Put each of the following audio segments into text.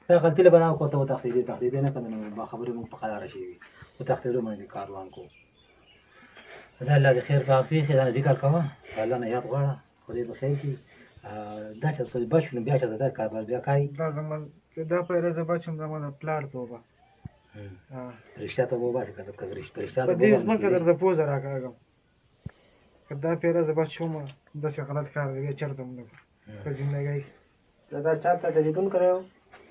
دا غلطي به نه وکړو ته وتښتېدې نه که نه با خبرې مونږ په قراره شوي وي وتښتېدو باندې کار روان کوو دا الله دې خیر په عافیت دا ذکر کوه الله نه یاد غواړه خدای به خیر کړي دا چې څه بچ نو بیا چې دا کار بیا کوي دا پیره زه بچ یم زما د پلار توبه رښتیا ته وباسې که رښتیا په دې ځمکه درته پوزه راکاږم که دا پیره زه بچ شوم داسې غلط کار دی بیا چېرته هم نه په زندګۍ دا چا ته ټلیفون کړی و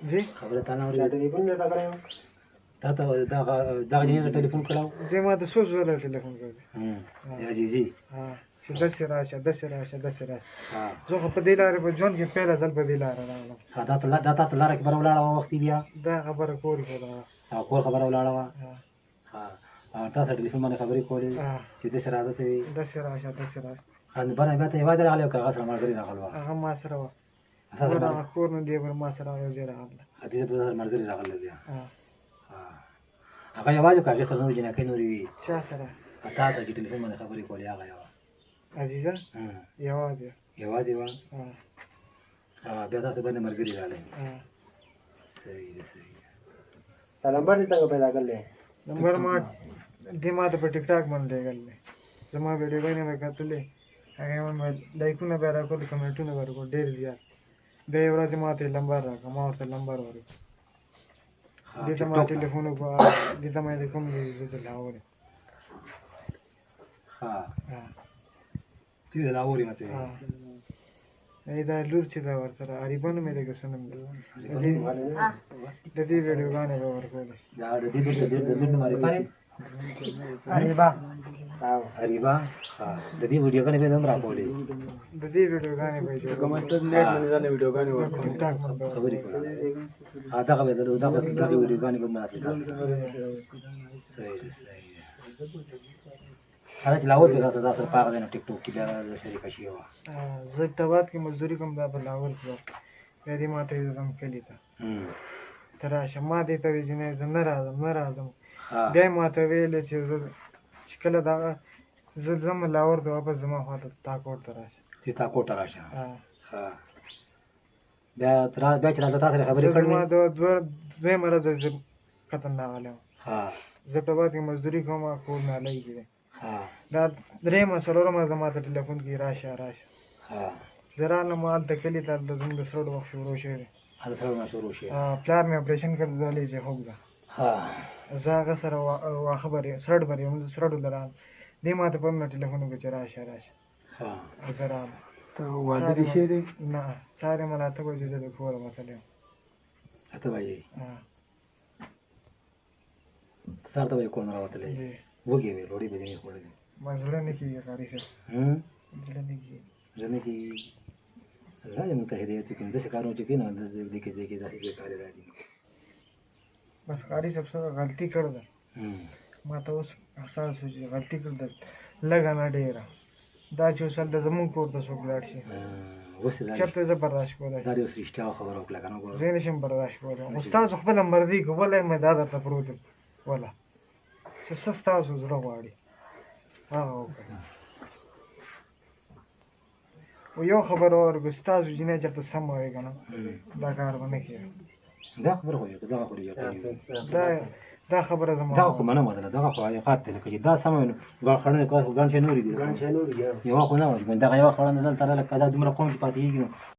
جی خبره تا نه چا اورېده ټلیفون درته کړی و تا ته دغه جنۍ ته ټلیفون کړی و دې ما ته څو ځله ټلیفون کړی عزیزي چې داسې راشه داسې راشه داسې راشه ها زه خو په دې لارې په ژوند کې پیله ځل په دې لاره راغلم دا تا ته لاره کې بره ولاړه وه وختي بیا دا خبره کور کې ده او کور خبره ولاړه وه تا سره ټلیفون باندې خبرې کولې چې داسې راځه څه وي داسې راشه داسې راشه بره بیا ته یوازې راغلی او که هغه سره ملګري راغلی وه هغه ما سره وه هغه کور نه دی بل ما سره یو ځای راغله حدیث په سره ملګري راغلی بیا هغه یوازې که هغې سره نورې جنکۍ نورې وي چا سره تا ته چې ټلیفون باندې خبرې کولې هغه یوه عزیزه یوازې یوازې وه بیا تاسو باندې ملګري راغلی صحیح ده صحیح ده دا نمبر دې څنګه پیدا کړلی نمبر ما دې ما ته په ټیک ټاک باندې لېږل دی زما ویډیوګانې مې کتلې هغې مې لایکونه به یې راکړل کمنټونه به یې راکړل ډېر زیات بیا یې ورځې ما ته یې نمبر راکړه ما ورته نمبر ورکړ دې ته ما ټلیفون وکړه دې ته مې د کوم دی زه د لاهور یم چې د لاهور یم دا لور چې دا ورسره عریبانو مې دغه څه نوم دی د دې ویډیوګانې به ورکړلې د دې معرفت اریبا د دې ویډیوګانې به هم راکولې د دې ویډیوګانې به جوړ کومه ته نیټ باندې ځان ویډیوګانې ورکړم ټیک ټاک باندې خبرې کړه دغه به دغه ویډیوګانې به مراتب صحیح ده صحیح ده هغه چې لاهور کې تاسو سره پاغه دی نو ټیک ټوک کې بیا شریکه شوې وه زه ابتاباد کې مزدوري کوم دا په لاهور کې بیا دې ما ته یې ځم کلي ته ته راشه ما دې ته وایي چې نه زه نه راځم نه راځم بیا یې ما ته ویلې چې زه چې کله دغه زه ځم لاهور ته واپس زما خوا ته تاکوټ ته راشه چې تاکوټ ته راشه بیا چې راځه تا سره خبرې کړې ما دویمه ورځ زه کتن راغلی وم زه ابتاباد کې مزدوري کوم کور مې هلۍ کې دی دا درېیمه څلورمه زه ما ته ټلیفون کې راشه راشه زه رالم هلته کلي ته هلته زموږ د سرړو وخت شروع شوی دی پلار مې اپرېشن کړ دلی چې خوږ ده زه هغه سره واښه بر یم سرړ بر یم زه سرړو ته رالم دې ما ته په مې ټلیفون وکړ چې راشه راشه زه رالم واده دې شوی دی نه سهار یې مله 8 بجې زه د کوره وتلی یم 8 بجې سهار ته به یې کور نه راوتلی وږې وې ډوډۍ به دې نه خوړلې ما زړه نه کېږي قاري صاحب زړه نه کېږي زړه نه کېږي الله دې موږ ته هدایت وکړي داسې کارونه چې کوي نو دې کې داسې بېکارې راځي بس قاري صاحب څه غلطي کړې ده ما ته اوس احساس شو چې غلطي کړې ده لږه نه ډېره دا چې اوس هلته زمونږ کور ته څوک لاړ شي چېرته زه برداشت کولی دا دې اوس رښتیا خبره وکړه که نه ګوره زه یې نه شم برداشت کولی خو ستاسو خپله مرضي که ولی مې دا درته پروت یم وله چې څه ستاسو زړه غواړي هغه وکړئ خو یو خبره ورکړو ستاسو جینۍ چېرته سمه وي که نه دا کار به نه کېږي دا خبره خو دغه خو دا خبره زما دغه خو منمه ده دغه خو حقیقت دی لکه چې دا سمه وي نو خړنې کار خو ګڼ شی نورې دي ګڼ شی نورې دي یوه خو نه وه دغه یوه خړنه دلته راغله که دا دومره قوم چې پاتې کېږي نو